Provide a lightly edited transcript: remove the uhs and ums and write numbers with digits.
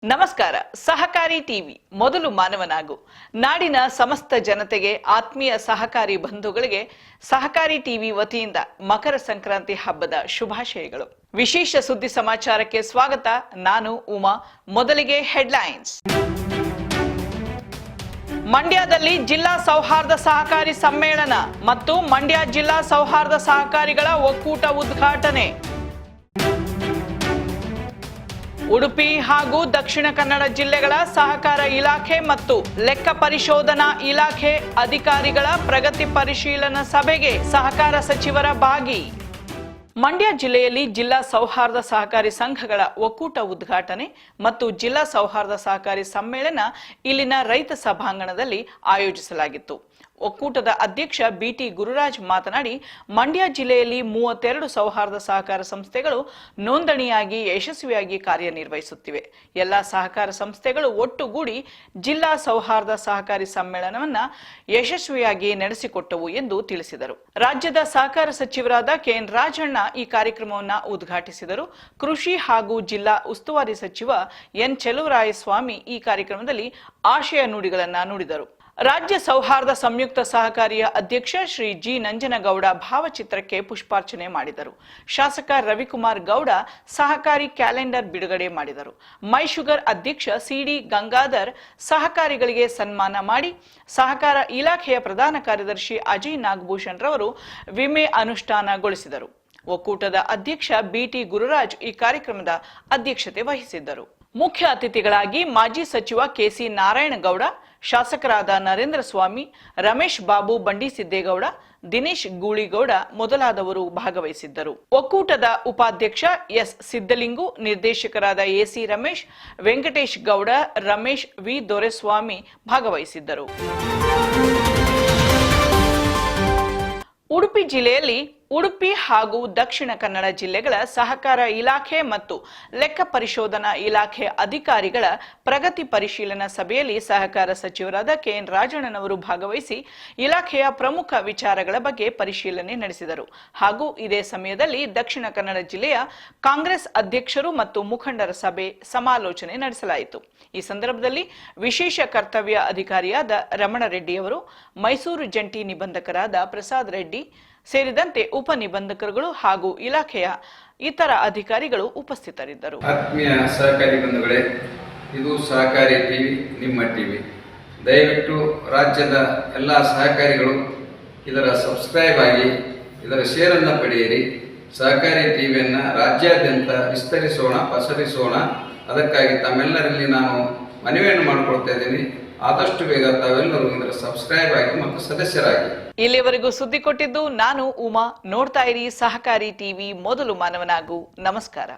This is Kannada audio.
ನಮಸ್ಕಾರ. ಸಹಕಾರಿ ಟಿವಿ ಮೊದಲು ಮಾನವನಾಗು. ನಾಡಿನ ಸಮಸ್ತ ಜನತೆಗೆ, ಆತ್ಮೀಯ ಸಹಕಾರಿ ಬಂಧುಗಳಿಗೆ ಸಹಕಾರಿ ಟಿವಿ ವತಿಯಿಂದ ಮಕರ ಸಂಕ್ರಾಂತಿ ಹಬ್ಬದ ಶುಭಾಶಯಗಳು. ವಿಶೇಷ ಸುದ್ದಿ ಸಮಾಚಾರಕ್ಕೆ ಸ್ವಾಗತ. ನಾನು ಉಮಾ. ಮೊದಲಿಗೆ ಹೆಡ್ಲೈನ್ಸ್. ಮಂಡ್ಯದಲ್ಲಿ ಜಿಲ್ಲಾ ಸೌಹಾರ್ದ ಸಹಕಾರಿ ಸಮ್ಮೇಳನ ಮತ್ತು ಮಂಡ್ಯ ಜಿಲ್ಲಾ ಸೌಹಾರ್ದ ಸಹಕಾರಿಗಳ ಒಕ್ಕೂಟ ಉದ್ಘಾಟನೆ. ಉಡುಪಿ ಹಾಗೂ ದಕ್ಷಿಣ ಕನ್ನಡ ಜಿಲ್ಲೆಗಳ ಸಹಕಾರ ಇಲಾಖೆ ಮತ್ತು ಲೆಕ್ಕ ಪರಿಶೋಧನಾ ಇಲಾಖೆ ಅಧಿಕಾರಿಗಳ ಪ್ರಗತಿ ಪರಿಶೀಲನಾ ಸಭೆಗೆ ಸಹಕಾರ ಸಚಿವರ ಭಾಗಿ. ಮಂಡ್ಯ ಜಿಲ್ಲೆಯಲ್ಲಿ ಜಿಲ್ಲಾ ಸೌಹಾರ್ದ ಸಹಕಾರಿ ಸಂಘಗಳ ಒಕ್ಕೂಟ ಉದ್ಘಾಟನೆ ಮತ್ತು ಜಿಲ್ಲಾ ಸೌಹಾರ್ದ ಸಹಕಾರಿ ಸಮ್ಮೇಳನ ಇಲ್ಲಿನ ರೈತ ಸಭಾಂಗಣದಲ್ಲಿ ಆಯೋಜಿಸಲಾಗಿತ್ತು. ಒಕ್ಕೂಟದ ಅಧ್ಯಕ್ಷ ಬಿಟಿ ಗುರುರಾಜ್ ಮಾತನಾಡಿ, ಮಂಡ್ಯ ಜಿಲ್ಲೆಯಲ್ಲಿ 32 ಸೌಹಾರ್ದ ಸಹಕಾರ ಸಂಸ್ಥೆಗಳು ನೋಂದಣಿಯಾಗಿ ಯಶಸ್ವಿಯಾಗಿ ಕಾರ್ಯನಿರ್ವಹಿಸುತ್ತಿವೆ. ಎಲ್ಲ ಸಹಕಾರ ಸಂಸ್ಥೆಗಳು ಒಟ್ಟುಗೂಡಿ ಜಿಲ್ಲಾ ಸೌಹಾರ್ದ ಸಹಕಾರಿ ಸಮ್ಮೇಳನವನ್ನ ಯಶಸ್ವಿಯಾಗಿ ನಡೆಸಿಕೊಟ್ಟವು ಎಂದು ತಿಳಿಸಿದರು. ರಾಜ್ಯದ ಸಹಕಾರ ಸಚಿವರಾದ ಕೆಎನ್ ರಾಜಣ್ಣ ಈ ಕಾರ್ಯಕ್ರಮವನ್ನು ಉದ್ಘಾಟಿಸಿದರು. ಕೃಷಿ ಹಾಗೂ ಜಿಲ್ಲಾ ಉಸ್ತುವಾರಿ ಸಚಿವ ಎನ್ ಚೆಲುವರಾಯಸ್ವಾಮಿ ಈ ಕಾರ್ಯಕ್ರಮದಲ್ಲಿ ಆಶಯ ನುಡಿಗಳನ್ನು ನುಡಿದರು. ರಾಜ್ಯ ಸೌಹಾರ್ದ ಸಂಯುಕ್ತ ಸಹಕಾರಿಯ ಅಧ್ಯಕ್ಷ ಶ್ರೀ ಜಿ ನಂಜನಗೌಡ ಭಾವಚಿತ್ರಕ್ಕೆ ಪುಷ್ಪಾರ್ಚನೆ ಮಾಡಿದರು. ಶಾಸಕ ರವಿಕುಮಾರ್ ಗೌಡ ಸಹಕಾರಿ ಕ್ಯಾಲೆಂಡರ್ ಬಿಡುಗಡೆ ಮಾಡಿದರು. ಮೈ ಶುಗರ್ ಅಧ್ಯಕ್ಷ ಸಿಡಿ ಗಂಗಾಧರ್ ಸಹಕಾರಿಗಳಿಗೆ ಸನ್ಮಾನ ಮಾಡಿ, ಸಹಕಾರ ಇಲಾಖೆಯ ಪ್ರಧಾನ ಕಾರ್ಯದರ್ಶಿ ಅಜಯ್ ನಾಗಭೂಷಣ್ ರವರು ವಿಮೆ ಅನುಷ್ಠಾನಗೊಳಿಸಿದರು. ಒಕ್ಕೂಟದ ಅಧ್ಯಕ್ಷ ಬಿಟಿ ಗುರುರಾಜ್ ಈ ಕಾರ್ಯಕ್ರಮದ ಅಧ್ಯಕ್ಷತೆ ವಹಿಸಿದ್ದರು. ಮುಖ್ಯ ಅತಿಥಿಗಳಾಗಿ ಮಾಜಿ ಸಚಿವ ಕೆಸಿ ನಾರಾಯಣಗೌಡ, ಶಾಸಕರಾದ ನರೇಂದ್ರ ಸ್ವಾಮಿ, ರಮೇಶ್ ಬಾಬು ಬಂಡಿಸಿದ್ದೇಗೌಡ, ದಿನೇಶ್ ಗೂಳಿಗೌಡ ಮೊದಲಾದವರು ಭಾಗವಹಿಸಿದ್ದರು. ಒಕ್ಕೂಟದ ಉಪಾಧ್ಯಕ್ಷ ಎಸ್ ಸಿದ್ದಲಿಂಗು, ನಿರ್ದೇಶಕರಾದ ಎಸಿ ರಮೇಶ್, ವೆಂಕಟೇಶ್ ಗೌಡ, ರಮೇಶ್ ವಿ ದೊರೆಸ್ವಾಮಿ ಭಾಗವಹಿಸಿದ್ದರು. ಉಡುಪಿ ಜಿಲ್ಲೆಯಲ್ಲಿ ಉಡುಪಿ ಹಾಗೂ ದಕ್ಷಿಣ ಕನ್ನಡ ಜಿಲ್ಲೆಗಳ ಸಹಕಾರ ಇಲಾಖೆ ಮತ್ತು ಲೆಕ್ಕ ಪರಿಶೋಧನಾ ಇಲಾಖೆ ಅಧಿಕಾರಿಗಳ ಪ್ರಗತಿ ಪರಿಶೀಲನಾ ಸಭೆಯಲ್ಲಿ ಸಹಕಾರ ಸಚಿವರಾದ ಕೆಎನ್ ರಾಜಣ್ಣನವರು ಭಾಗವಹಿಸಿ ಇಲಾಖೆಯ ಪ್ರಮುಖ ವಿಚಾರಗಳ ಬಗ್ಗೆ ಪರಿಶೀಲನೆ ನಡೆಸಿದರು. ಹಾಗೂ ಇದೇ ಸಮಯದಲ್ಲಿ ದಕ್ಷಿಣ ಕನ್ನಡ ಜಿಲ್ಲೆಯ ಕಾಂಗ್ರೆಸ್ ಅಧ್ಯಕ್ಷರು ಮತ್ತು ಮುಖಂಡರ ಸಭೆ ಸಮಾಲೋಚನೆ ನಡೆಸಲಾಯಿತು. ಈ ಸಂದರ್ಭದಲ್ಲಿ ವಿಶೇಷ ಕರ್ತವ್ಯ ಅಧಿಕಾರಿಯಾದ ರಮಣ ರೆಡ್ಡಿಯವರು, ಮೈಸೂರು ಜಂಟಿ ನಿಬಂಧಕರಾದ ಪ್ರಸಾದ್ ರೆಡ್ಡಿ ಸೇರಿದಂತೆ ಉಪ ನಿಬಂಧಕರುಗಳು ಹಾಗೂ ಇಲಾಖೆಯ ಇತರ ಅಧಿಕಾರಿಗಳು ಉಪಸ್ಥಿತರಿದ್ದರು. ಆತ್ಮೀಯ ಸಹಕಾರಿ ಬಂಧುಗಳೇ, ಇದು ಸಹಕಾರಿ ಟಿವಿ, ನಿಮ್ಮ ಟಿವಿ. ದಯವಿಟ್ಟು ರಾಜ್ಯದ ಎಲ್ಲ ಸಹಕಾರಿಗಳು ಇದರ ಸಬ್ಸ್ಕ್ರೈಬ್ ಆಗಿ ಇದರ ಶೇರನ್ನು ಪಡೆಯಿರಿ. ಸಹಕಾರಿ ಟಿವಿಯನ್ನು ರಾಜ್ಯಾದ್ಯಂತ ವಿಸ್ತರಿಸೋಣ, ಪಸರಿಸೋಣ. ಅದಕ್ಕಾಗಿ ತಮ್ಮೆಲ್ಲರಲ್ಲಿ ನಾನು ಮನವಿಯನ್ನು ಮಾಡಿಕೊಳ್ತಾ ಇದ್ದೀನಿ. ಆದಷ್ಟು ಬೇಗ ತಾವೆಲ್ಲರೂ ಇದರ ಸಬ್ಸ್ಕ್ರೈಬ್ ಆಗಿ ಮತ್ತು ಸದಸ್ಯರಾಗಿ. ಇಲ್ಲಿವರೆಗೂ ಸುದ್ದಿ ಕೊಟ್ಟಿದ್ದು ನಾನು ಉಮಾ. ನೋಡ್ತಾ ಇರಿ ಸಹಕಾರಿ ಟಿವಿ, ಮೊದಲು ಮಾನವನಾಗು. ನಮಸ್ಕಾರ.